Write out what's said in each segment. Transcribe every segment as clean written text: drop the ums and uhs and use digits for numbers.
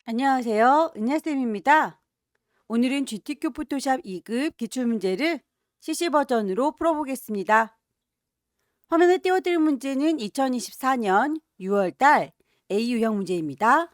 안녕하세요. 은하쌤입니다. 오늘은 GTQ 포토샵 2급 기출문제를 CC 버전으로 풀어보겠습니다. 화면에 띄워드릴 문제는 2024년 6월달 A유형 문제입니다.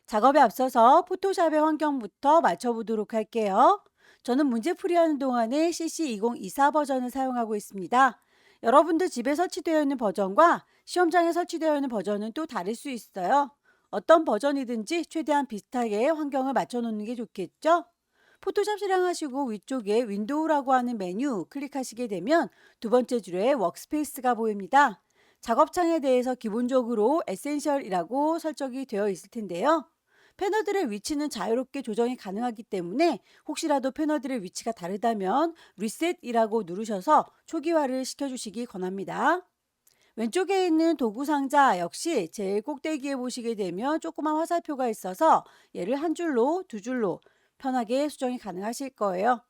작업에 앞서서 포토샵의 환경부터 맞춰보도록 할게요. 저는 문제 풀이하는 동안에 CC 2024 버전을 사용하고 있습니다. 여러분들 집에 설치되어 있는 버전과 시험장에 설치되어 있는 버전은 또 다를 수 있어요. 어떤 버전이든지 최대한 비슷하게 환경을 맞춰 놓는 게 좋겠죠? 포토샵 실행하시고 위쪽에 윈도우라고 하는 메뉴 클릭하시게 되면 두 번째 줄에 워크스페이스가 보입니다. 작업창에 대해서 기본적으로 에센셜이라고 설정이 되어 있을 텐데요. 패널들의 위치는 자유롭게 조정이 가능하기 때문에 혹시라도 패널들의 위치가 다르다면 리셋이라고 누르셔서 초기화를 시켜주시기 권합니다. 왼쪽에 있는 도구 상자 역시 제일 꼭대기에 보시게 되면 조그만 화살표가 있어서 얘를 한 줄로 두 줄로 편하게 수정이 가능하실 거예요.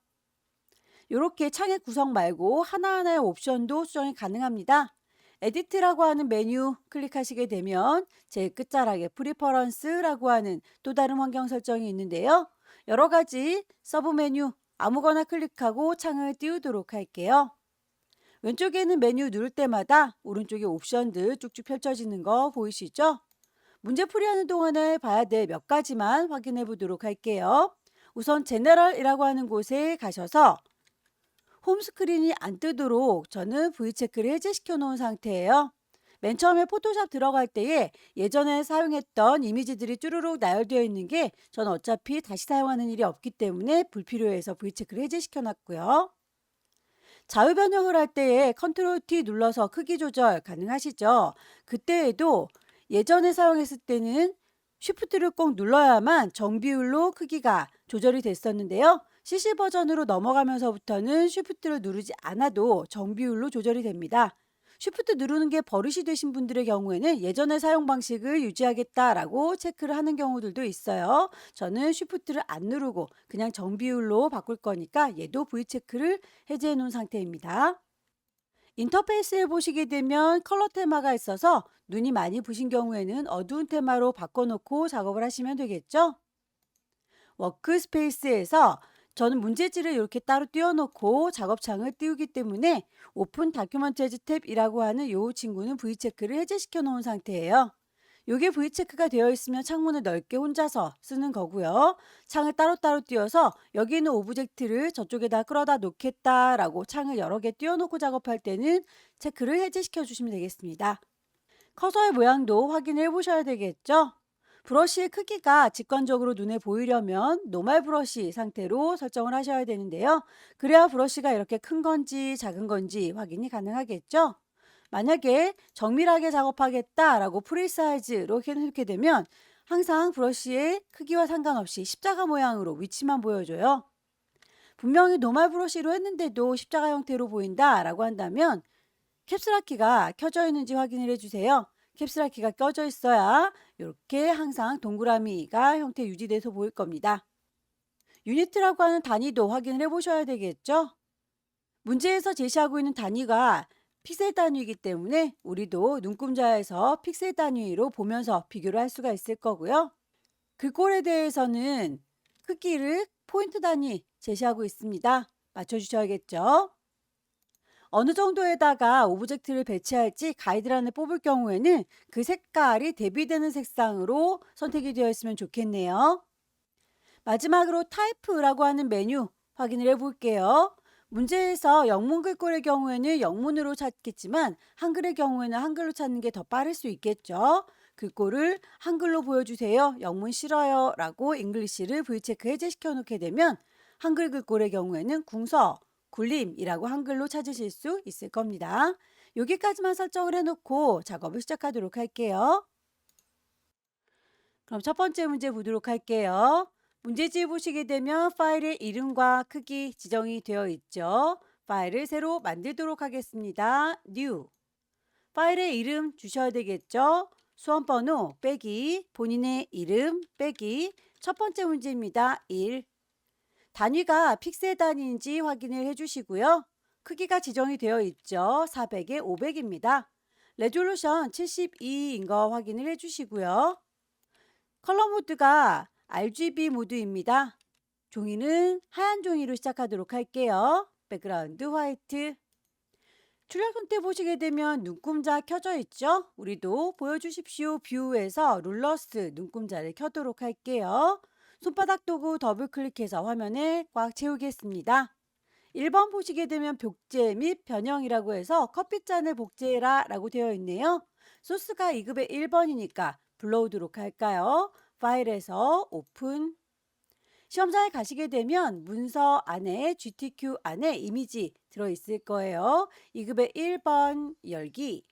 이렇게 창의 구성 말고 하나하나의 옵션도 수정이 가능합니다. 에디트라고 하는 메뉴 클릭하시게 되면 제일 끝자락에 프리퍼런스라고 하는 또 다른 환경 설정이 있는데요. 여러 가지 서브 메뉴 아무거나 클릭하고 창을 띄우도록 할게요. 왼쪽에 있는 메뉴 누를 때마다 오른쪽에 옵션들 쭉쭉 펼쳐지는 거 보이시죠? 문제 풀이하는 동안에 봐야 될 몇 가지만 확인해 보도록 할게요. 우선 제너럴이라고 하는 곳에 가셔서 홈 스크린이 안 뜨도록 저는 V체크를 해제시켜 놓은 상태예요. 맨 처음에 포토샵 들어갈 때에 예전에 사용했던 이미지들이 쭈루룩 나열되어 있는 게 저는 어차피 다시 사용하는 일이 없기 때문에 불필요해서 V체크를 해제시켜 놨고요. 자유 변형을 할 때에 컨트롤 T 눌러서 크기 조절 가능하시죠? 그때에도 예전에 사용했을 때는 쉬프트를 꼭 눌러야만 정비율로 크기가 조절이 됐었는데요. CC 버전으로 넘어가면서부터는 쉬프트를 누르지 않아도 정비율로 조절이 됩니다. 쉬프트 누르는 게 버릇이 되신 분들의 경우에는 예전의 사용 방식을 유지하겠다라고 체크를 하는 경우들도 있어요. 저는 쉬프트를 안 누르고 그냥 정비율로 바꿀 거니까 얘도 V체크를 해제해 놓은 상태입니다. 인터페이스에 보시게 되면 컬러 테마가 있어서 눈이 많이 부신 경우에는 어두운 테마로 바꿔놓고 작업을 하시면 되겠죠? 워크스페이스에서 저는 문제지를 이렇게 따로 띄워놓고 작업창을 띄우기 때문에 오픈 다큐먼테이즈 탭이라고 하는 이 친구는 V체크를 해제시켜 놓은 상태예요. 이게 V체크가 되어 있으면 창문을 넓게 혼자서 쓰는 거고요. 창을 따로따로 띄워서 여기 있는 오브젝트를 저쪽에다 끌어다 놓겠다라고 창을 여러 개 띄워놓고 작업할 때는 체크를 해제시켜 주시면 되겠습니다. 커서의 모양도 확인해 보셔야 되겠죠? 브러쉬의 크기가 직관적으로 눈에 보이려면 노멀 브러쉬 상태로 설정을 하셔야 되는데요. 그래야 브러쉬가 이렇게 큰 건지 작은 건지 확인이 가능하겠죠? 만약에 정밀하게 작업하겠다라고 프리사이즈로 해놓게 되면 항상 브러쉬의 크기와 상관없이 십자가 모양으로 위치만 보여줘요. 분명히 노멀 브러쉬로 했는데도 십자가 형태로 보인다라고 한다면 캡슐 키가 켜져 있는지 확인을 해주세요. 캡슐 키가 켜져 있어야 이렇게 항상 동그라미가 형태 유지돼서 보일 겁니다. 유니트라고 하는 단위도 확인을 해보셔야 되겠죠? 문제에서 제시하고 있는 단위가 픽셀 단위이기 때문에 우리도 눈금자에서 픽셀 단위로 보면서 비교를 할 수가 있을 거고요. 글꼴에 대해서는 크기를 포인트 단위 제시하고 있습니다. 맞춰주셔야겠죠? 어느 정도에다가 오브젝트를 배치할지 가이드란을 뽑을 경우에는 그 색깔이 대비되는 색상으로 선택이 되어 있으면 좋겠네요. 마지막으로 타이프라고 하는 메뉴 확인을 해 볼게요. 문제에서 영문 글꼴의 경우에는 영문으로 찾겠지만 한글의 경우에는 한글로 찾는 게 더 빠를 수 있겠죠. 글꼴을 한글로 보여주세요. 영문 싫어요 라고 잉글리시를 V체크 해제시켜 놓게 되면 한글 글꼴의 경우에는 궁서, 굴림이라고 한글로 찾으실 수 있을 겁니다. 여기까지만 설정을 해놓고 작업을 시작하도록 할게요. 그럼 첫 번째 문제 보도록 할게요. 문제지 보시게 되면 파일의 이름과 크기 지정이 되어 있죠. 파일을 새로 만들도록 하겠습니다. New. 파일의 이름 주셔야 되겠죠. 수험번호 빼기 본인의 이름 빼기 첫 번째 문제입니다. 1. 단위가 픽셀 단위인지 확인을 해주시고요. 크기가 지정이 되어 있죠. 400에 500입니다. 레졸루션 72인 거 확인을 해주시고요. 컬러 모드가 RGB 모드입니다. 종이는 하얀 종이로 시작하도록 할게요. 백그라운드 화이트. 출력 선택 보시게 되면 눈금자 켜져 있죠? 우리도 보여주십시오 뷰에서 룰러스 눈금자를 켜도록 할게요. 손바닥 도구 더블 클릭해서 화면에 꽉 채우겠습니다. 1번 보시게 되면 복제 및 변형이라고 해서 커피잔을 복제해라 라고 되어 있네요. 소스가 2급의 1번이니까 불러오도록 할까요? 파일에서 오픈. 시험장에 가시게 되면 문서 안에 GTQ 안에 이미지 들어있을 거예요. 2급의 1번 열기.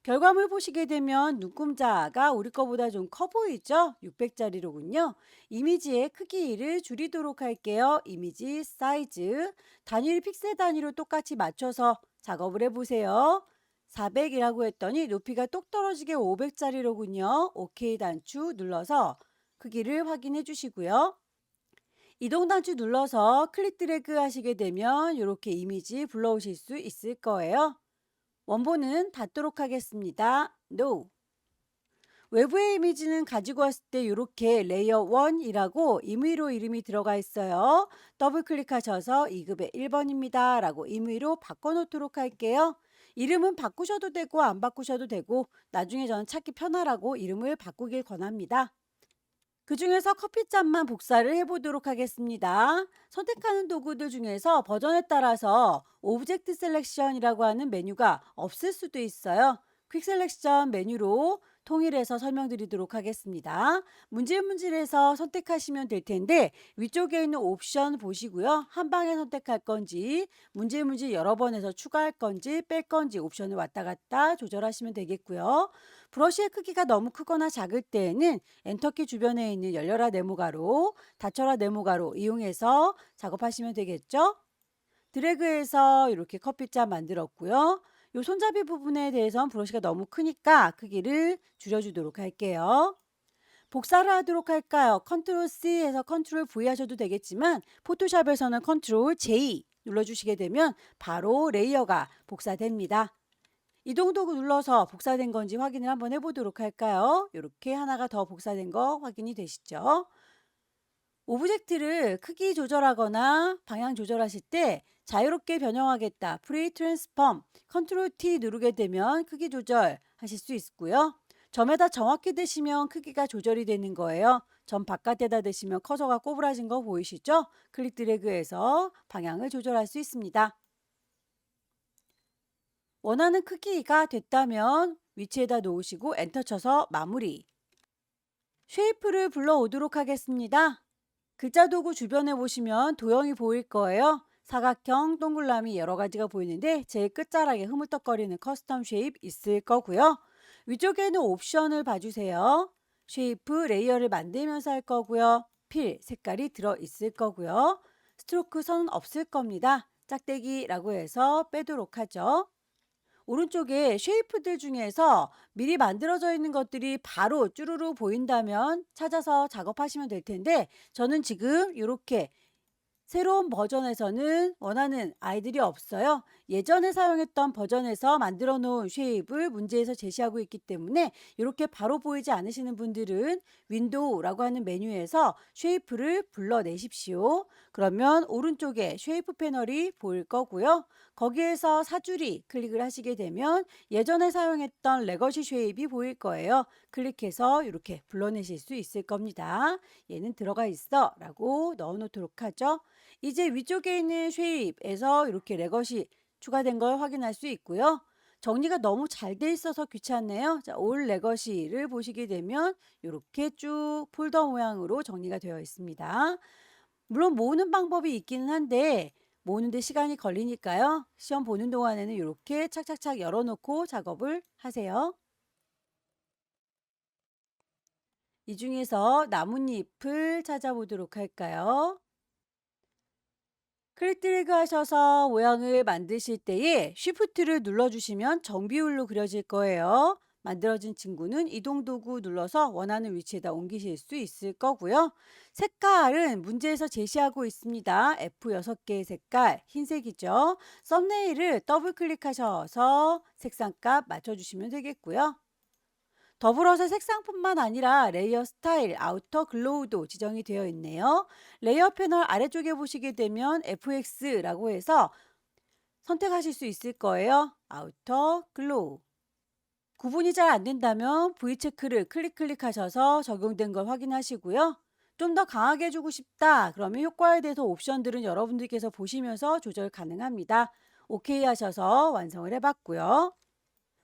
결과물 보시게 되면 눈금자가 우리 거보다 좀 커 보이죠? 600짜리로군요. 이미지의 크기를 줄이도록 할게요. 이미지 사이즈. 단위를 픽셀 단위로 똑같이 맞춰서 작업을 해보세요. 400이라고 했더니 높이가 똑 떨어지게 500짜리로군요. OK 단추 눌러서 크기를 확인해 주시고요. 이동 단추 눌러서 클릭 드래그 하시게 되면 이렇게 이미지 불러오실 수 있을 거예요. 원본은 닫도록 하겠습니다. No. 외부의 이미지는 가지고 왔을 때 이렇게 레이어 1이라고 임의로 이름이 들어가 있어요. 더블 클릭하셔서 2급의 1번입니다. 라고 임의로 바꿔놓도록 할게요. 이름은 바꾸셔도 되고 안 바꾸셔도 되고 나중에 저는 찾기 편하라고 이름을 바꾸길 권합니다. 그 중에서 커피잔만 복사를 해보도록 하겠습니다. 선택하는 도구들 중에서 버전에 따라서 오브젝트 셀렉션이라고 하는 메뉴가 없을 수도 있어요. 퀵 셀렉션 메뉴로 통일해서 설명드리도록 하겠습니다. 문질문질해서 선택하시면 될 텐데 위쪽에 있는 옵션 보시고요. 한 방에 선택할 건지 문질문질 여러 번 해서 추가할 건지 뺄 건지 옵션을 왔다 갔다 조절하시면 되겠고요. 브러쉬의 크기가 너무 크거나 작을 때에는 엔터키 주변에 있는 열려라 네모가로, 닫혀라 네모가로 이용해서 작업하시면 되겠죠? 드래그해서 이렇게 커피잔 만들었고요. 이 손잡이 부분에 대해서는 브러쉬가 너무 크니까 크기를 줄여주도록 할게요. 복사를 하도록 할까요? 컨트롤 C 해서 컨트롤 V 하셔도 되겠지만 포토샵에서는 컨트롤 J 눌러주시게 되면 바로 레이어가 복사됩니다. 이동 도구 눌러서 복사된 건지 확인을 한번 해보도록 할까요? 이렇게 하나가 더 복사된 거 확인이 되시죠? 오브젝트를 크기 조절하거나 방향 조절하실 때 자유롭게 변형하겠다. 프리 트랜스폼 컨트롤 T 누르게 되면 크기 조절 하실 수 있고요. 점에다 정확히 대시면 크기가 조절이 되는 거예요. 점 바깥에다 대시면 커서가 꼬부라진 거 보이시죠? 클릭 드래그해서 방향을 조절할 수 있습니다. 원하는 크기가 됐다면 위치에다 놓으시고 엔터 쳐서 마무리. 쉐이프를 불러오도록 하겠습니다. 글자 도구 주변에 보시면 도형이 보일 거예요. 사각형, 동그라미 여러 가지가 보이는데 제일 끝자락에 흐물떡거리는 커스텀 쉐입 있을 거고요. 위쪽에는 옵션을 봐주세요. 쉐이프 레이어를 만들면서 할 거고요. 필 색깔이 들어 있을 거고요. 스트로크 선은 없을 겁니다. 짝대기라고 해서 빼도록 하죠. 오른쪽에 쉐이프들 중에서 미리 만들어져 있는 것들이 바로 쭈루루 보인다면 찾아서 작업하시면 될 텐데 저는 지금 이렇게 새로운 버전에서는 원하는 아이들이 없어요. 예전에 사용했던 버전에서 만들어 놓은 쉐입을 문제에서 제시하고 있기 때문에 이렇게 바로 보이지 않으시는 분들은 윈도우라고 하는 메뉴에서 쉐이프를 불러내십시오. 그러면 오른쪽에 쉐이프 패널이 보일 거고요. 거기에서 사줄이 클릭을 하시게 되면 예전에 사용했던 레거시 쉐입이 보일 거예요. 클릭해서 이렇게 불러내실 수 있을 겁니다. 얘는 들어가 있어 라고 넣어 놓도록 하죠. 이제 위쪽에 있는 쉐입에서 이렇게 레것이 추가된 걸 확인할 수 있고요. 정리가 너무 잘 돼 있어서 귀찮네요. 자, 올 레거시를 보시게 되면 이렇게 쭉 폴더 모양으로 정리가 되어 있습니다. 물론 모으는 방법이 있기는 한데 모으는데 시간이 걸리니까요. 시험 보는 동안에는 이렇게 착착착 열어놓고 작업을 하세요. 이 중에서 나뭇잎을 찾아보도록 할까요? 클릭 드래그 하셔서 모양을 만드실 때에 쉬프트를 눌러주시면 정비율로 그려질 거예요. 만들어진 친구는 이동 도구 눌러서 원하는 위치에다 옮기실 수 있을 거고요. 색깔은 문제에서 제시하고 있습니다. F 6개의 색깔, 흰색이죠. 썸네일을 더블 클릭하셔서 색상값 맞춰주시면 되겠고요. 더불어서 색상뿐만 아니라 레이어 스타일, 아우터 글로우도 지정이 되어 있네요. 레이어 패널 아래쪽에 보시게 되면 FX라고 해서 선택하실 수 있을 거예요. 아우터 글로우. 구분이 잘 안 된다면 V체크를 클릭하셔서 적용된 걸 확인하시고요. 좀 더 강하게 해주고 싶다. 그러면 효과에 대해서 옵션들은 여러분들께서 보시면서 조절 가능합니다. OK 하셔서 완성을 해봤고요.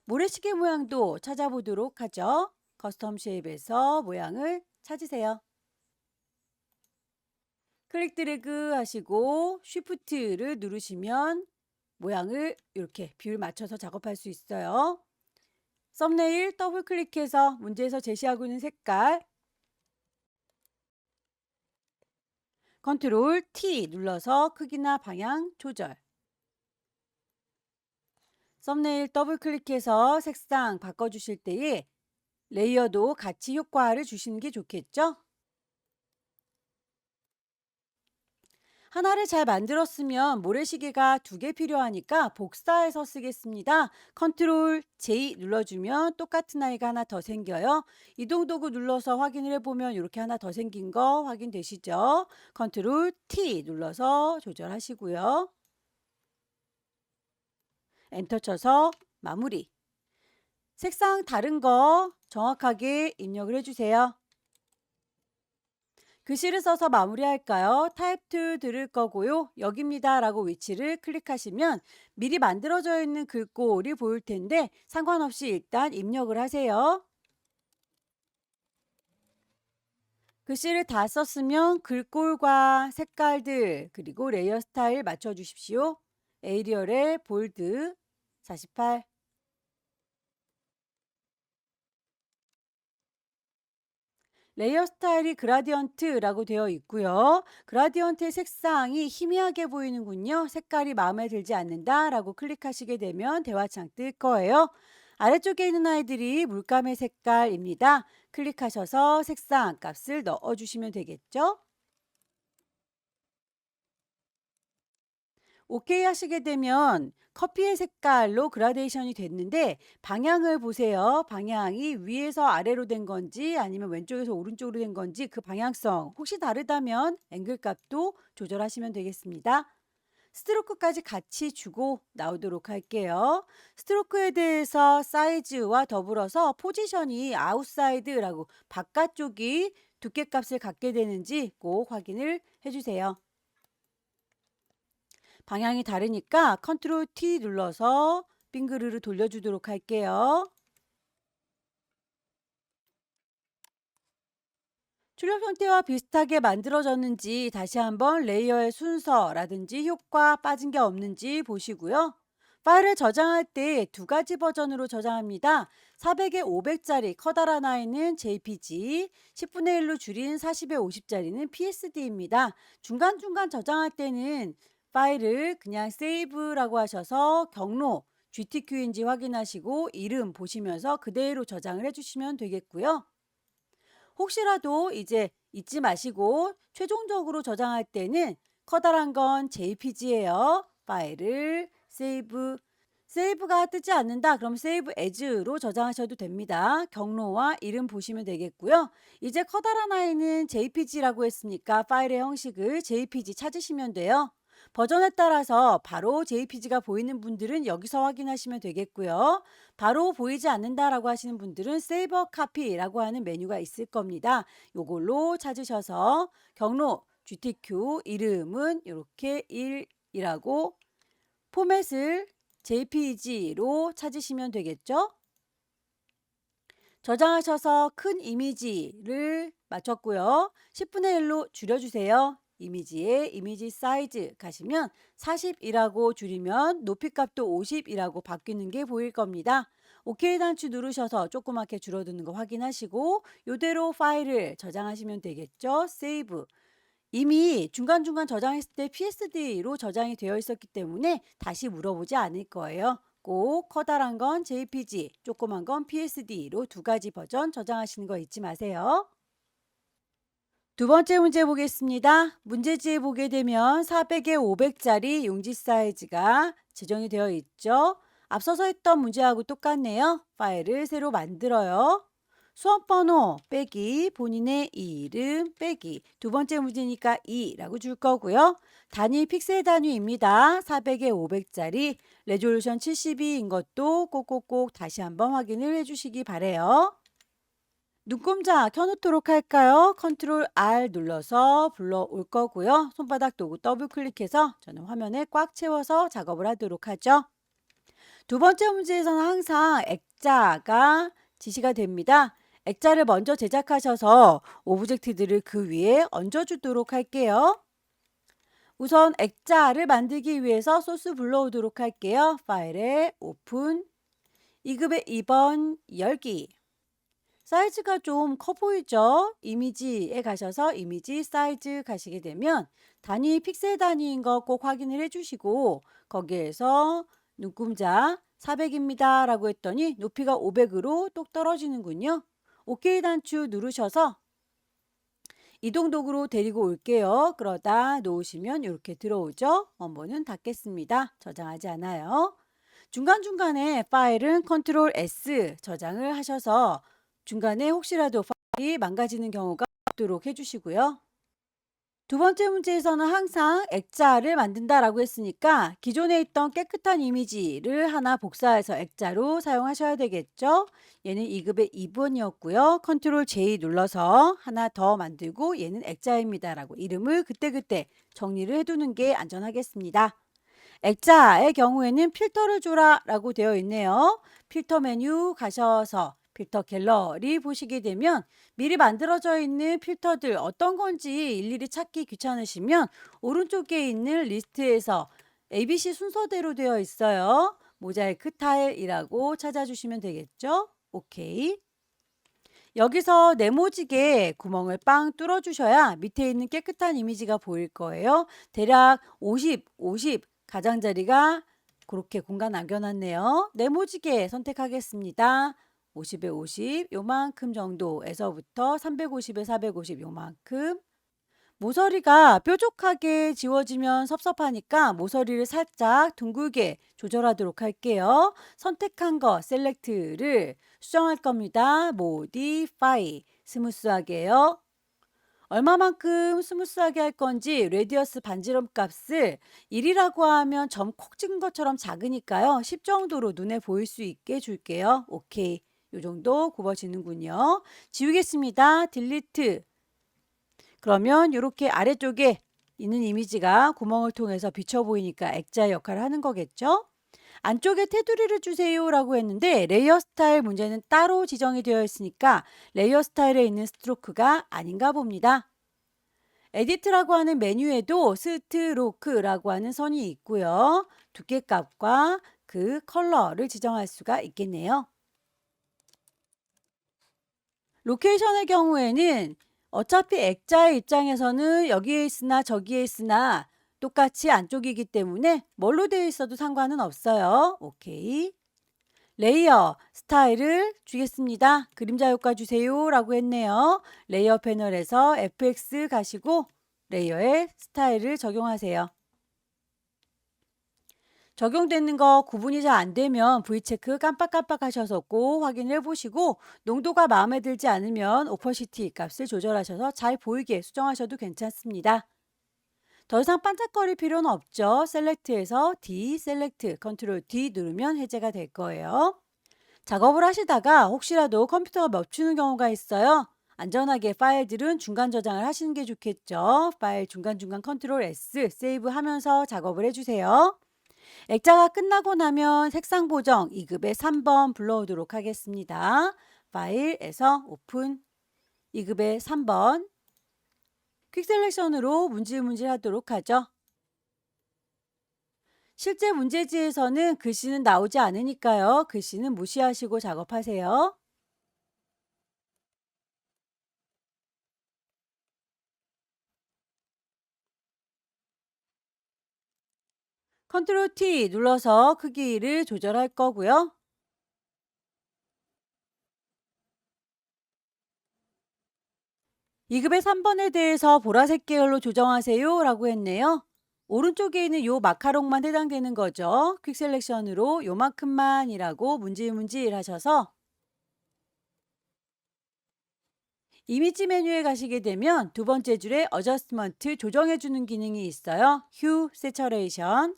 모래시계 모양도 찾아보도록 하죠. 커스텀 쉐입에서 모양을 찾으세요. 클릭 드래그 하시고 쉬프트를 누르시면 모양을 이렇게 비율 맞춰서 작업할 수 있어요. 썸네일 더블 클릭해서 문제에서 제시하고 있는 색깔 컨트롤 T 눌러서 크기나 방향 조절. 썸네일 더블 클릭해서 색상 바꿔주실 때에 레이어도 같이 효과를 주시는 게 좋겠죠? 하나를 잘 만들었으면 모래시계가 2개 필요하니까 복사해서 쓰겠습니다. 컨트롤 J 눌러주면 똑같은 아이가 하나 더 생겨요. 이동 도구 눌러서 확인을 해보면 이렇게 하나 더 생긴 거 확인되시죠? 컨트롤 T 눌러서 조절하시고요. 엔터 쳐서 마무리. 색상 다른 거 정확하게 입력을 해주세요. 글씨를 써서 마무리할까요? 타입 2 들을 거고요. 여기입니다 라고 위치를 클릭하시면 미리 만들어져 있는 글꼴이 보일 텐데 상관없이 일단 입력을 하세요. 글씨를 다 썼으면 글꼴과 색깔들 그리고 레이어 스타일 맞춰주십시오. 에이리얼의 볼드 48 레이어 스타일이 그라디언트라고 되어 있고요. 그라디언트의 색상이 희미하게 보이는군요. 색깔이 마음에 들지 않는다라고 클릭하시게 되면 대화창 뜰 거예요. 아래쪽에 있는 아이들이 물감의 색깔입니다. 클릭하셔서 색상 값을 넣어주시면 되겠죠. OK 하시게 되면 커피의 색깔로 그라데이션이 됐는데 방향을 보세요. 방향이 위에서 아래로 된 건지 아니면 왼쪽에서 오른쪽으로 된 건지 그 방향성 혹시 다르다면 앵글 값도 조절하시면 되겠습니다. 스트로크까지 같이 주고 나오도록 할게요. 스트로크에 대해서 사이즈와 더불어서 포지션이 아웃사이드라고 바깥쪽이 두께값을 갖게 되는지 꼭 확인을 해주세요. 방향이 다르니까 컨트롤 T 눌러서 빙그르르 돌려주도록 할게요. 출력 형태와 비슷하게 만들어졌는지 다시 한번 레이어의 순서라든지 효과 빠진 게 없는지 보시고요. 파일을 저장할 때 2가지 버전으로 저장합니다. 400에 500짜리 커다란 아이는 JPG, 10분의 1로 줄인 40에 50짜리는 PSD입니다. 중간중간 저장할 때는 파일을 그냥 세이브라고 하셔서 경로 GTQ인지 확인하시고 이름 보시면서 그대로 저장을 해주시면 되겠고요. 혹시라도 이제 잊지 마시고 최종적으로 저장할 때는 커다란 건 JPG예요. 파일을 세이브가 뜨지 않는다. 그럼 세이브 에즈로 저장하셔도 됩니다. 경로와 이름 보시면 되겠고요. 이제 커다란 아이는 JPG라고 했으니까 파일의 형식을 JPG 찾으시면 돼요. 버전에 따라서 바로 JPG가 보이는 분들은 여기서 확인하시면 되겠고요. 바로 보이지 않는다라고 하시는 분들은 세이버 카피라고 하는 메뉴가 있을 겁니다. 요걸로 찾으셔서 경로 GTQ 이름은 이렇게 1이라고 포맷을 JPG로 찾으시면 되겠죠. 저장하셔서 큰 이미지를 맞췄고요. 10분의 1로 줄여주세요. 이미지에 이미지 사이즈 가시면 40이라고 줄이면 높이값도 50이라고 바뀌는 게 보일 겁니다. OK 단추 누르셔서 조그맣게 줄어드는 거 확인하시고 이대로 파일을 저장하시면 되겠죠. 세이브. 이미 중간중간 저장했을 때 PSD로 저장이 되어 있었기 때문에 다시 물어보지 않을 거예요. 꼭 커다란 건 JPG, 조그만 건 PSD로 두 가지 버전 저장하시는 거 잊지 마세요. 두 번째 문제 보겠습니다. 문제지에 보게 되면 400에 500짜리 용지 사이즈가 지정이 되어 있죠. 앞서서 했던 문제하고 똑같네요. 파일을 새로 만들어요. 수험번호 빼기 본인의 이름 빼기 두 번째 문제니까 2라고 줄 거고요. 단위 픽셀 단위입니다. 400에 500짜리 레졸루션 72인 것도 꼭꼭꼭 다시 한번 확인을 해주시기 바래요. 눈금자 켜놓도록 할까요? 컨트롤 R 눌러서 불러올 거고요. 손바닥 도구 더블 클릭해서 저는 화면에 꽉 채워서 작업을 하도록 하죠. 두 번째 문제에서는 항상 액자가 지시가 됩니다. 액자를 먼저 제작하셔서 오브젝트들을 그 위에 얹어주도록 할게요. 우선 액자를 만들기 위해서 소스 불러오도록 할게요. 파일에 오픈, 2급의 2번 열기. 사이즈가 좀 커 보이죠? 이미지에 가셔서 이미지 사이즈 가시게 되면 단위 픽셀 단위인 거 꼭 확인을 해주시고 거기에서 눈금자 400입니다 라고 했더니 높이가 500으로 똑 떨어지는군요. OK 단추 누르셔서 이동 도구로 데리고 올게요. 그러다 놓으시면 이렇게 들어오죠. 원본은 닫겠습니다. 저장하지 않아요. 중간중간에 파일은 컨트롤 S 저장을 하셔서 중간에 혹시라도 파일이 망가지는 경우가 없도록 해주시고요. 두 번째 문제에서는 항상 액자를 만든다라고 했으니까 기존에 있던 깨끗한 이미지를 하나 복사해서 액자로 사용하셔야 되겠죠. 얘는 2급의 2번이었고요. 컨트롤 J 눌러서 하나 더 만들고 얘는 액자입니다 라고 이름을 그때그때 정리를 해두는 게 안전하겠습니다. 액자의 경우에는 필터를 줘라 라고 되어 있네요. 필터 메뉴 가셔서 필터 갤러리 보시게 되면 미리 만들어져 있는 필터들 어떤 건지 일일이 찾기 귀찮으시면 오른쪽에 있는 리스트에서 ABC 순서대로 되어 있어요. 모자이크 타일이라고 찾아주시면 되겠죠. 오케이. 여기서 네모지게 구멍을 빵 뚫어 주셔야 밑에 있는 깨끗한 이미지가 보일 거예요. 대략 50 가장자리가 그렇게 공간 남겨놨네요. 네모지게 선택하겠습니다. 50에 50 요만큼 정도에서부터 350에 450 요만큼. 모서리가 뾰족하게 지워지면 섭섭하니까 모서리를 살짝 둥글게 조절하도록 할게요. 선택한 거 셀렉트를 수정할 겁니다. Modify 스무스하게요. 얼마만큼 스무스하게 할 건지 레디어스 반지름 값을 1이라고 하면 점 콕 찍은 것처럼 작으니까요. 10 정도로 눈에 보일 수 있게 줄게요. 오케이. 요 정도 굽어지는군요. 지우겠습니다. 딜리트. 그러면 이렇게 아래쪽에 있는 이미지가 구멍을 통해서 비쳐 보이니까 액자의 역할을 하는 거겠죠? 안쪽에 테두리를 주세요 라고 했는데 레이어 스타일 문제는 따로 지정이 되어 있으니까 레이어 스타일에 있는 스트로크가 아닌가 봅니다. 에디트라고 하는 메뉴에도 스트로크라고 하는 선이 있고요. 두께값과 그 컬러를 지정할 수가 있겠네요. 로케이션의 경우에는 어차피 액자의 입장에서는 여기에 있으나 저기에 있으나 똑같이 안쪽이기 때문에 뭘로 되어 있어도 상관은 없어요. 오케이. 레이어 스타일을 주겠습니다. 그림자 효과 주세요 라고 했네요. 레이어 패널에서 FX 가시고 레이어의 스타일을 적용하세요. 적용되는 거 구분이 잘 안 되면 V체크 깜빡깜빡 하셔서 꼭 확인해 보시고 농도가 마음에 들지 않으면 오퍼시티 값을 조절하셔서 잘 보이게 수정하셔도 괜찮습니다. 더 이상 반짝거릴 필요는 없죠. 셀렉트에서 디셀렉트 컨트롤 D 누르면 해제가 될 거예요. 작업을 하시다가 혹시라도 컴퓨터가 멈추는 경우가 있어요. 안전하게 파일들은 중간 저장을 하시는 게 좋겠죠. 파일 중간중간 컨트롤 S 세이브 하면서 작업을 해주세요. 액자가 끝나고 나면 색상 보정 2급의 3번 불러오도록 하겠습니다. 파일에서 오픈 2급의 3번 퀵 셀렉션으로 문질문질 하도록 하죠. 실제 문제지에서는 글씨는 나오지 않으니까요. 글씨는 무시하시고 작업하세요. 컨트롤 T 눌러서 크기를 조절할 거고요. 2급의 3번에 대해서 보라색 계열로 조정하세요 라고 했네요. 오른쪽에 있는 요 마카롱만 해당되는 거죠. 퀵 셀렉션으로 요만큼만이라고 문질문질 하셔서 이미지 메뉴에 가시게 되면 두 번째 줄에 어저스트먼트 조정해주는 기능이 있어요. 휴, 세처레이션.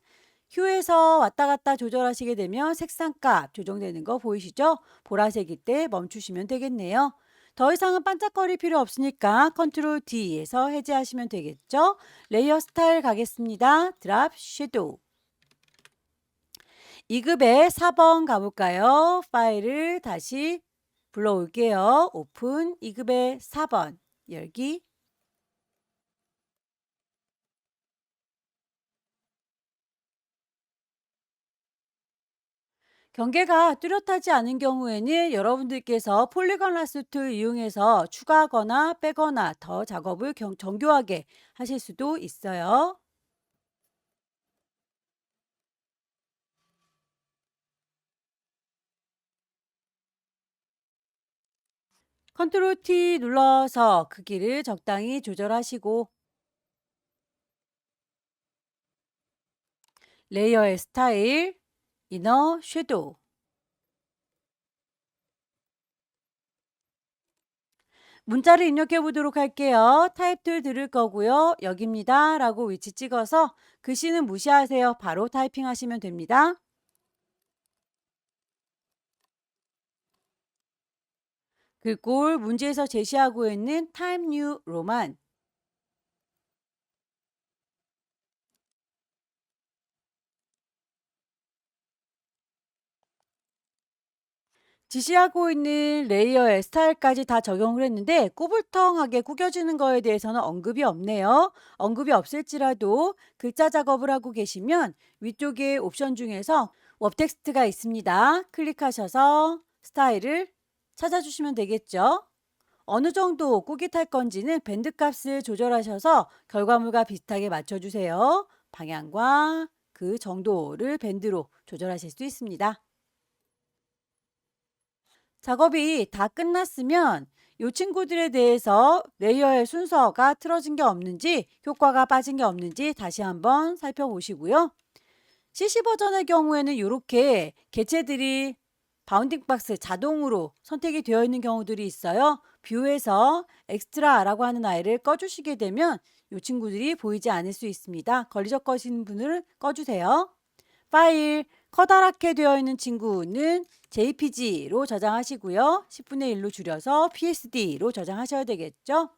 휴에서 왔다 갔다 조절하시게 되면 색상값 조정되는 거 보이시죠? 보라색일 때 멈추시면 되겠네요. 더 이상은 반짝거릴 필요 없으니까 컨트롤 D에서 해제하시면 되겠죠? 레이어 스타일 가겠습니다. 드랍 섀도우. 2급의 4번 가볼까요? 파일을 다시 불러올게요. 오픈 2급의 4번 열기. 경계가 뚜렷하지 않은 경우에는 여러분들께서 폴리건 라스트 이용해서 추가하거나 빼거나 더 작업을 정교하게 하실 수도 있어요. 컨트롤 T 눌러서 크기를 적당히 조절하시고 레이어의 스타일, 이너 섀도우. 문자를 입력해 보도록 할게요. 타입 툴 들을 거고요. 여기입니다 라고 위치 찍어서 글씨는 무시하세요. 바로 타이핑 하시면 됩니다. 글꼴 문제에서 제시하고 있는 타임 뉴 로만. 지시하고 있는 레이어의 스타일까지 다 적용을 했는데 꾸불텅하게 구겨지는 거에 대해서는 언급이 없네요. 언급이 없을지라도 글자 작업을 하고 계시면 위쪽에 옵션 중에서 웹 텍스트가 있습니다. 클릭하셔서 스타일을 찾아주시면 되겠죠. 어느 정도 꾸깃할 건지는 밴드 값을 조절하셔서 결과물과 비슷하게 맞춰주세요. 방향과 그 정도를 밴드로 조절하실 수 있습니다. 작업이 다 끝났으면 이 친구들에 대해서 레이어의 순서가 틀어진 게 없는지 효과가 빠진 게 없는지 다시 한번 살펴보시고요. CC 버전의 경우에는 이렇게 개체들이 바운딩 박스 자동으로 선택이 되어 있는 경우들이 있어요. 뷰에서 엑스트라라고 하는 아이를 꺼주시게 되면 이 친구들이 보이지 않을 수 있습니다. 걸리적거리시는 분을 꺼주세요. 파일 커다랗게 되어 있는 친구는 JPG로 저장하시고요. 10분의 1로 줄여서 PSD로 저장하셔야 되겠죠.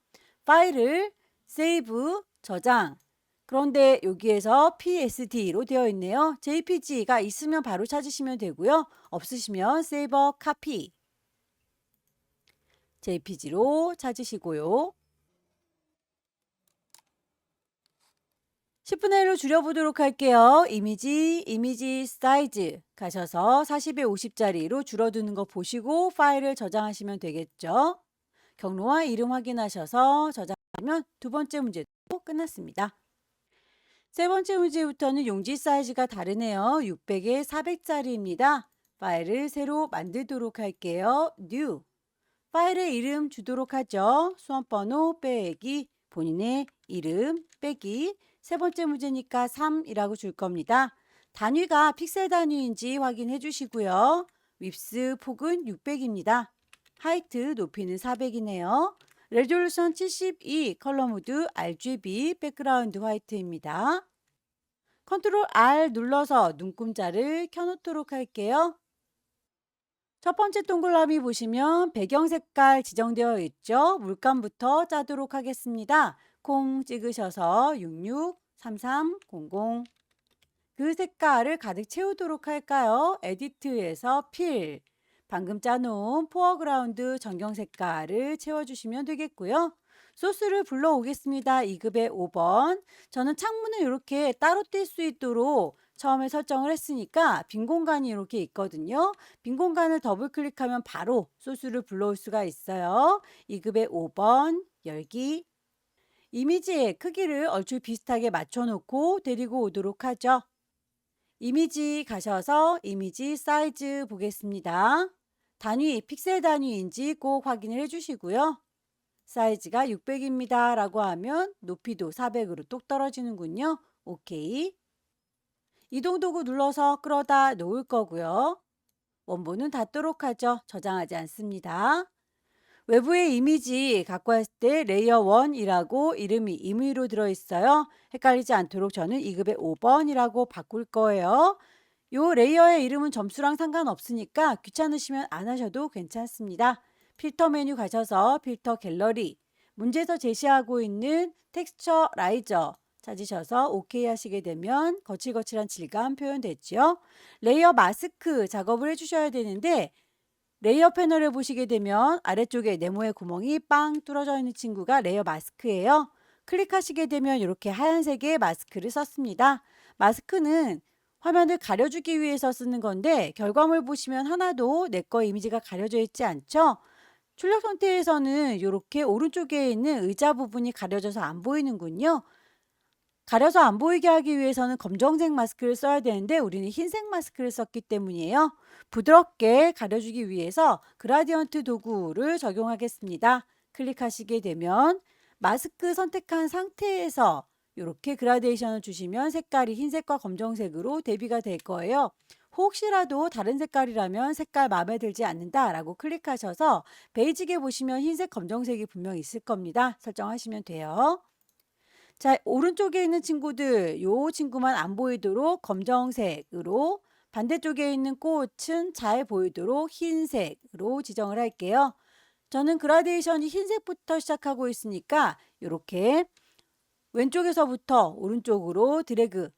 파일을 세이브, 저장. 그런데 여기에서 PSD로 되어 있네요. JPG가 있으면 바로 찾으시면 되고요. 없으시면 세이버 카피. JPG로 찾으시고요. 10분의 1로 줄여보도록 할게요. 이미지 사이즈 가셔서 40에 50짜리로 줄어드는 거 보시고 파일을 저장하시면 되겠죠. 경로와 이름 확인하셔서 저장하면 두 번째 문제도 끝났습니다. 세 번째 문제부터는 용지 사이즈가 다르네요. 600에 400짜리입니다. 파일을 새로 만들도록 할게요. New. 파일의 이름 주도록 하죠. 수험번호 빼기 본인의 이름 빼기 세 번째 문제니까 3이라고 줄 겁니다. 단위가 픽셀 단위인지 확인해 주시고요. 윕스 폭은 600입니다. 하이트 높이는 400이네요. 레졸루션 72 컬러 모드 RGB 백그라운드 화이트입니다. 컨트롤 R 눌러서 눈금자를 켜놓도록 할게요. 첫 번째 동그라미 보시면 배경 색깔 지정되어 있죠. 물감부터 짜도록 하겠습니다. 콩 찍으셔서 663300 그 색깔을 가득 채우도록 할까요? 에디트에서 필 방금 짜놓은 포어그라운드 전경 색깔을 채워주시면 되겠고요. 소스를 불러오겠습니다. 2급의 5번. 저는 창문을 이렇게 따로 뗄 수 있도록 처음에 설정을 했으니까 빈 공간이 이렇게 있거든요. 빈 공간을 더블 클릭하면 바로 소스를 불러올 수가 있어요. 2급의 5번 열기. 이미지의 크기를 얼추 비슷하게 맞춰놓고 데리고 오도록 하죠. 이미지 가셔서 이미지 사이즈 보겠습니다. 단위 픽셀 단위인지 꼭 확인을 해주시고요. 사이즈가 600입니다 라고 하면 높이도 400으로 똑 떨어지는군요. 오케이. 이동 도구 눌러서 끌어다 놓을 거고요. 원본은 닫도록 하죠. 저장하지 않습니다. 외부의 이미지 갖고 왔을 때 레이어 1이라고 이름이 임의로 들어있어요. 헷갈리지 않도록 저는 2급의 5번이라고 바꿀 거예요. 요 레이어의 이름은 점수랑 상관없으니까 귀찮으시면 안 하셔도 괜찮습니다. 필터 메뉴 가셔서 필터 갤러리, 문제에서 제시하고 있는 텍스처 라이저 찾으셔서 OK 하시게 되면 거칠거칠한 질감 표현됐죠. 레이어 마스크 작업을 해주셔야 되는데 레이어 패널을 보시게 되면 아래쪽에 네모의 구멍이 빵 뚫어져 있는 친구가 레이어 마스크예요. 클릭하시게 되면 이렇게 하얀색의 마스크를 썼습니다. 마스크는 화면을 가려주기 위해서 쓰는 건데 결과물 보시면 하나도 내 거 이미지가 가려져 있지 않죠? 출력 상태에서는 이렇게 오른쪽에 있는 의자 부분이 가려져서 안 보이는군요. 가려서 안 보이게 하기 위해서는 검정색 마스크를 써야 되는데 우리는 흰색 마스크를 썼기 때문이에요. 부드럽게 가려주기 위해서 그라디언트 도구를 적용하겠습니다. 클릭하시게 되면 마스크 선택한 상태에서 이렇게 그라데이션을 주시면 색깔이 흰색과 검정색으로 대비가 될 거예요. 혹시라도 다른 색깔이라면 색깔 마음에 들지 않는다라고 클릭하셔서 베이직에 보시면 흰색, 검정색이 분명 있을 겁니다. 설정하시면 돼요. 자, 오른쪽에 있는 친구들, 요 친구만 안 보이도록 검정색으로, 반대쪽에 있는 꽃은 잘 보이도록 흰색으로 지정을 할게요. 저는 그라데이션이 흰색부터 시작하고 있으니까 이렇게 왼쪽에서부터 오른쪽으로 드래그,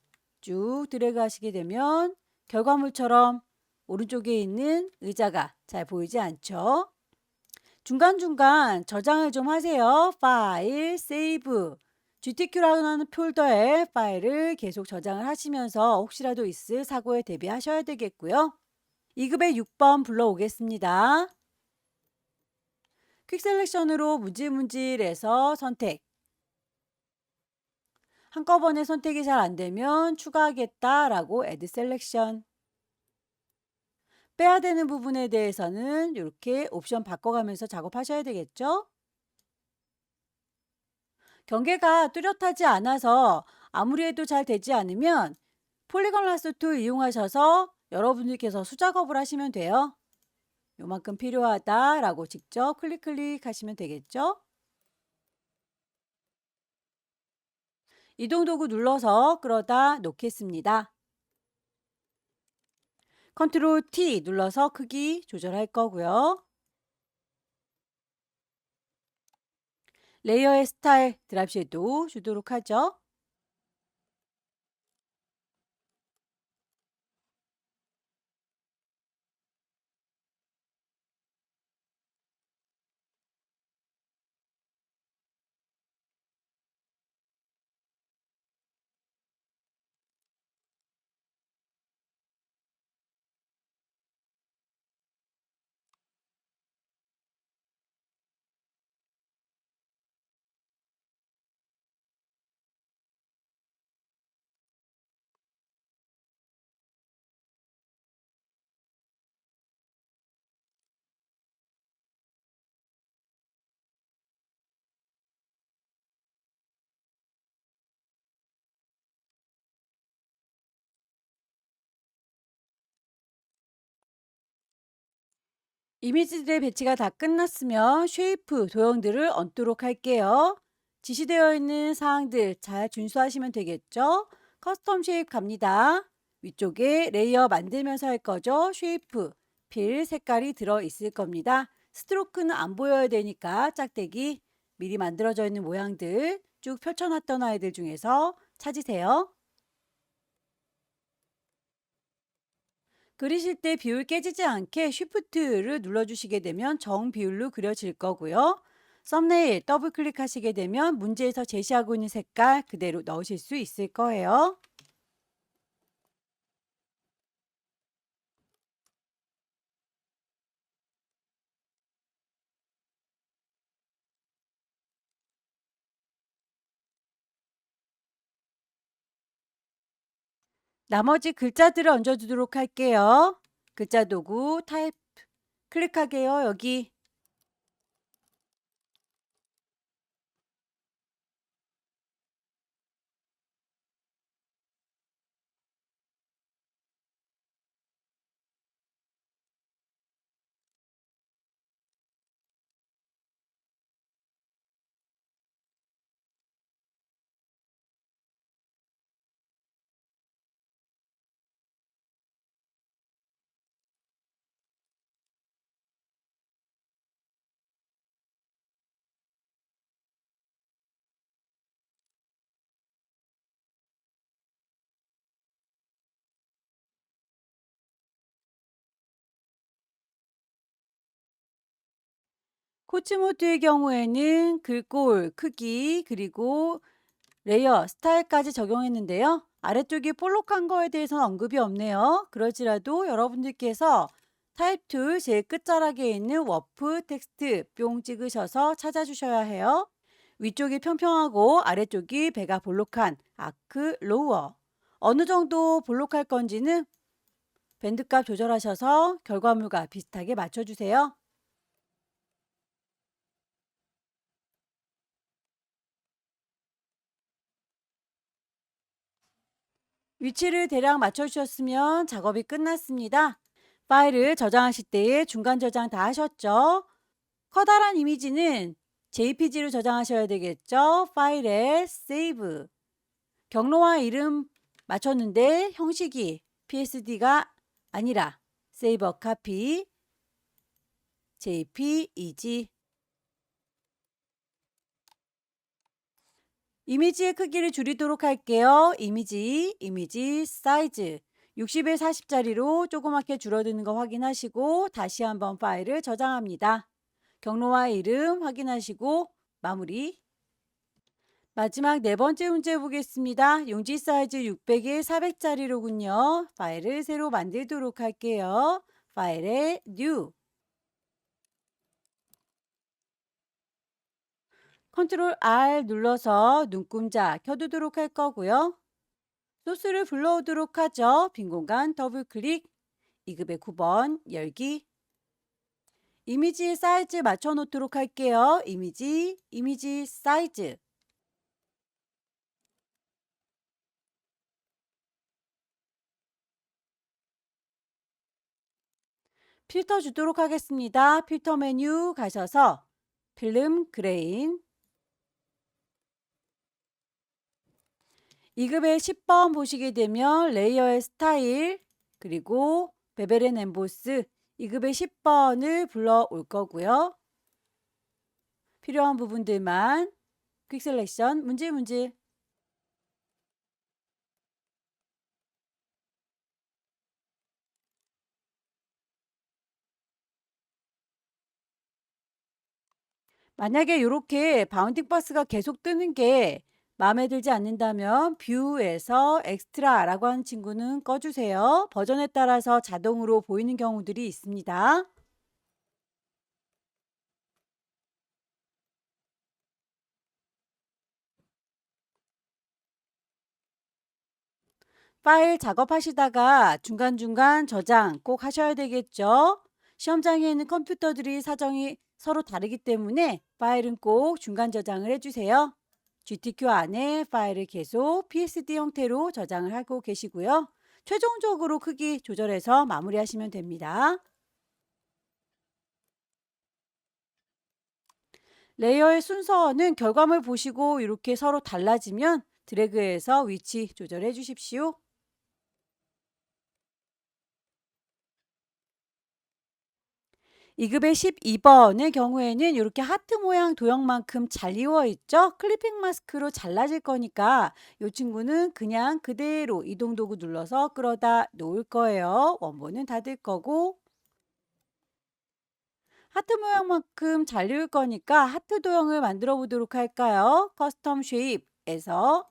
쭉 드래그 하시게 되면 결과물처럼 오른쪽에 있는 의자가 잘 보이지 않죠? 중간중간 저장을 좀 하세요. 파일, 세이브. GTQ라고 하는 폴더에 파일을 계속 저장을 하시면서 혹시라도 있을 사고에 대비하셔야 되겠고요. 2급의 6번 불러오겠습니다. 퀵 셀렉션으로 문질문질해서 선택. 한꺼번에 선택이 잘 안되면 추가하겠다라고 Add 셀렉션. 빼야 되는 부분에 대해서는 이렇게 옵션 바꿔가면서 작업하셔야 되겠죠. 경계가 뚜렷하지 않아서 아무리 해도 잘 되지 않으면 폴리건 라sso 툴 이용하셔서 여러분들께서 수작업을 하시면 돼요. 요만큼 필요하다라고 직접 클릭하시면 되겠죠. 이동 도구 눌러서 끌어다 놓겠습니다. 컨트롤 T 눌러서 크기 조절할 거고요. 레이어의 스타일 드랍 섀도우 주도록 하죠. 이미지들의 배치가 다 끝났으면 쉐이프 도형들을 얹도록 할게요. 지시되어 있는 사항들 잘 준수하시면 되겠죠? 커스텀 쉐입 갑니다. 위쪽에 레이어 만들면서 할 거죠. 쉐이프, 필 색깔이 들어 있을 겁니다. 스트로크는 안 보여야 되니까 짝대기 미리 만들어져 있는 모양들 쭉 펼쳐놨던 아이들 중에서 찾으세요. 그리실 때 비율 깨지지 않게 쉬프트를 눌러주시게 되면 정 비율로 그려질 거고요. 썸네일 더블 클릭하시게 되면 문제에서 제시하고 있는 색깔 그대로 넣으실 수 있을 거예요. 나머지 글자들을 얹어주도록 할게요. 글자 도구 타입 클릭하게요. 여기 코치모드의 경우에는 글꼴 크기 그리고 레이어 스타일까지 적용했는데요. 아래쪽이 볼록한 거에 대해서는 언급이 없네요. 그럴지라도 여러분들께서 타입 툴 제일 끝자락에 있는 워프 텍스트 뿅 찍으셔서 찾아주셔야 해요. 위쪽이 평평하고 아래쪽이 배가 볼록한 아크 로워. 어느 정도 볼록할 건지는 밴드값 조절하셔서 결과물과 비슷하게 맞춰주세요. 위치를 대략 맞춰주셨으면 작업이 끝났습니다. 파일을 저장하실 때에 중간 저장 다 하셨죠? 커다란 이미지는 JPG로 저장하셔야 되겠죠? 파일에 세이브. 경로와 이름 맞췄는데 형식이 PSD가 아니라 세이버 카피 JPEG. 이미지의 크기를 줄이도록 할게요. 이미지 사이즈 60에 40짜리로 조그맣게 줄어드는 거 확인하시고 다시 한번 파일을 저장합니다. 경로와 이름 확인하시고 마무리. 마지막 네 번째 문제 보겠습니다. 용지 사이즈 600에 400짜리로군요. 파일을 새로 만들도록 할게요. 파일에 New. 컨트롤 R 눌러서 눈금자 켜두도록 할 거고요. 소스를 불러오도록 하죠. 빈 공간 더블 클릭. 2급의 9번 열기. 이미지 사이즈 맞춰 놓도록 할게요. 이미지 사이즈. 필터 주도록 하겠습니다. 필터 메뉴 가셔서 필름 그레인 2급의 10번 보시게 되면 레이어의 스타일 그리고 베벨 앤 엠보스 2급의 10번을 불러올 거고요. 필요한 부분들만 퀵 셀렉션 문질. 만약에 이렇게 바운딩 박스가 계속 뜨는 게 마음에 들지 않는다면 뷰에서 엑스트라라고 하는 친구는 꺼주세요. 버전에 따라서 자동으로 보이는 경우들이 있습니다. 파일 작업하시다가 중간중간 저장 꼭 하셔야 되겠죠. 시험장에 있는 컴퓨터들이 사정이 서로 다르기 때문에 파일은 꼭 중간 저장을 해주세요. GTQ 안에 파일을 계속 PSD 형태로 저장을 하고 계시고요. 최종적으로 크기 조절해서 마무리하시면 됩니다. 레이어의 순서는 결과물 보시고 이렇게 서로 달라지면 드래그해서 위치 조절해 주십시오. 2급의 12번의 경우에는 이렇게 하트 모양 도형만큼 잘 이루어 있죠? 클리핑 마스크로 잘라질 거니까 이 친구는 그냥 그대로 이동 도구 눌러서 끌어다 놓을 거예요. 원본은 닫을 거고 하트 모양만큼 잘 이을 거니까 하트 도형을 만들어 보도록 할까요? 커스텀 쉐입에서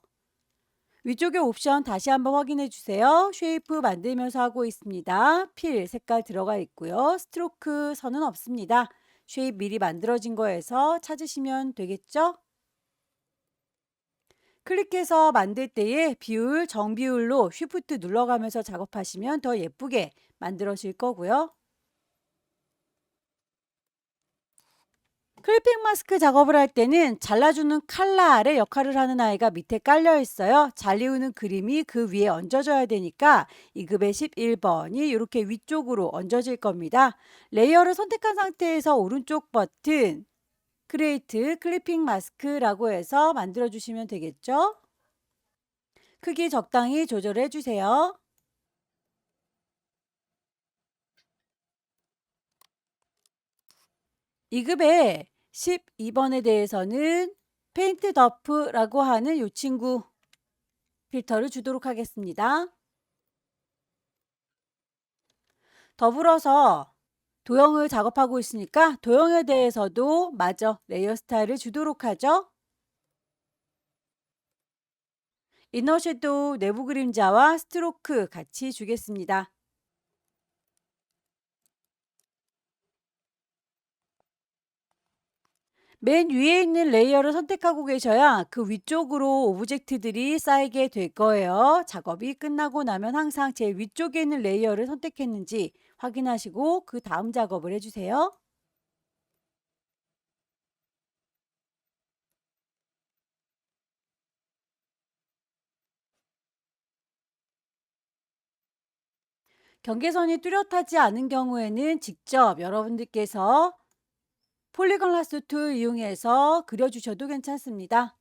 위쪽의 옵션 다시 한번 확인해 주세요. 쉐이프 만들면서 하고 있습니다. 필 색깔 들어가 있고요. 스트로크 선은 없습니다. 쉐입 미리 만들어진 거에서 찾으시면 되겠죠? 클릭해서 만들 때에 비율, 정비율로 쉬프트 눌러가면서 작업하시면 더 예쁘게 만들어질 거고요. 클리핑 마스크 작업을 할 때는 잘라주는 칼라 아래 역할을 하는 아이가 밑에 깔려 있어요. 잘리우는 그림이 그 위에 얹어져야 되니까 2급의 11번이 이렇게 위쪽으로 얹어질 겁니다. 레이어를 선택한 상태에서 오른쪽 버튼 크리에이트 클리핑 마스크라고 해서 만들어 주시면 되겠죠. 크기 적당히 조절해 주세요. 2급의 12번에 대해서는 페인트 더프라고 하는 이 친구 필터를 주도록 하겠습니다. 더불어서 도형을 작업하고 있으니까 도형에 대해서도 마저 레이어 스타일을 주도록 하죠. 이너 섀도우 내부 그림자와 스트로크 같이 주겠습니다. 맨 위에 있는 레이어를 선택하고 계셔야 그 위쪽으로 오브젝트들이 쌓이게 될 거예요. 작업이 끝나고 나면 항상 제일 위쪽에 있는 레이어를 선택했는지 확인하시고 그 다음 작업을 해주세요. 경계선이 뚜렷하지 않은 경우에는 직접 여러분들께서 폴리건 라sso 툴 이용해서 그려주셔도 괜찮습니다.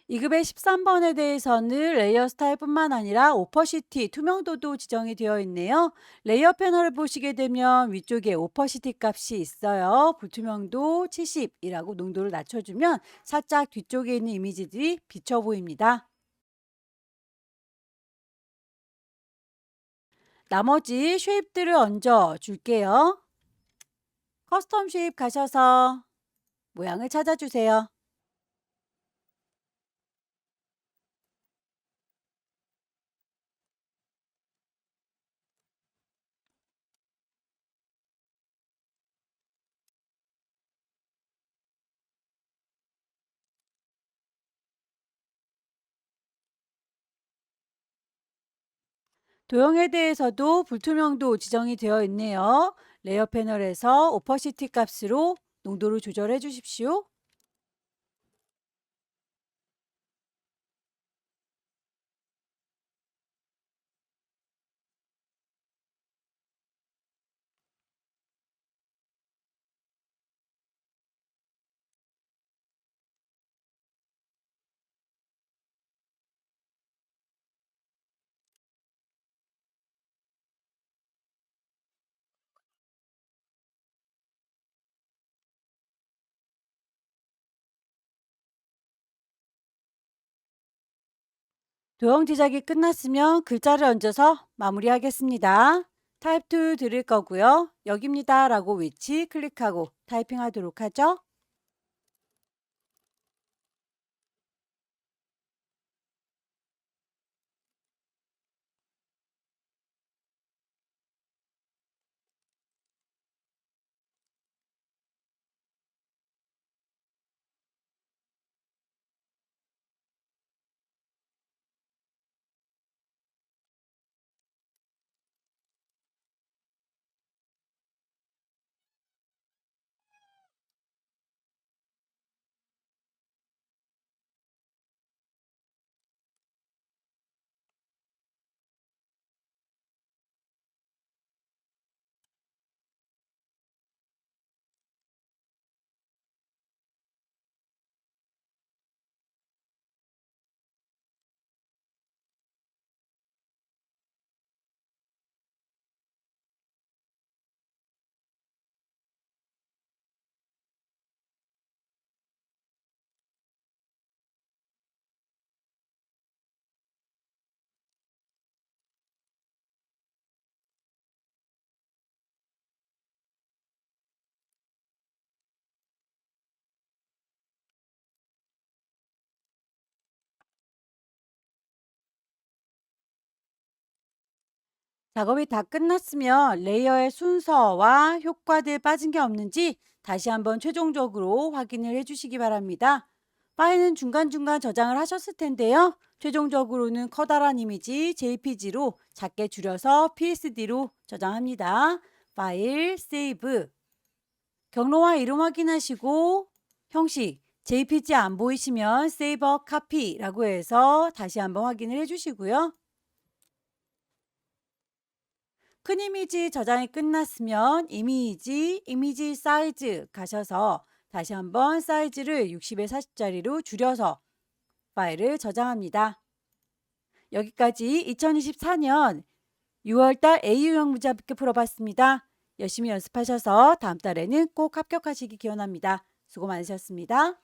이급의 13번에 대해서는 레이어 스타일뿐만 아니라 오퍼시티, 투명도도 지정이 되어 있네요. 레이어 패널을 보시게 되면 위쪽에 오퍼시티 값이 있어요. 불투명도 70이라고 농도를 낮춰주면 살짝 뒤쪽에 있는 이미지들이 비쳐 보입니다. 나머지 쉐입들을 얹어 줄게요. 커스텀 쉐입 가셔서 모양을 찾아주세요. 도형에 대해서도 불투명도 지정이 되어 있네요. 레이어 패널에서 오퍼시티 값으로 농도를 조절해 주십시오. 도형 제작이 끝났으면 글자를 얹어서 마무리하겠습니다. 타입 툴 드릴 거고요. 여기입니다 라고 위치 클릭하고 타이핑하도록 하죠. 작업이 다 끝났으면 레이어의 순서와 효과들 빠진 게 없는지 다시 한번 최종적으로 확인을 해주시기 바랍니다. 파일은 중간중간 저장을 하셨을 텐데요. 최종적으로는 커다란 이미지 JPG로 작게 줄여서 PSD로 저장합니다. 파일, 세이브. 경로와 이름 확인하시고 형식, JPG 안 보이시면 세이버 카피라고 해서 다시 한번 확인을 해주시고요. 큰 이미지 저장이 끝났으면 이미지 사이즈 가셔서 다시 한번 사이즈를 60에 40짜리로 줄여서 파일을 저장합니다. 여기까지 2024년 6월달 A유형 문제 함께 풀어봤습니다. 열심히 연습하셔서 다음 달에는 꼭 합격하시기 기원합니다. 수고 많으셨습니다.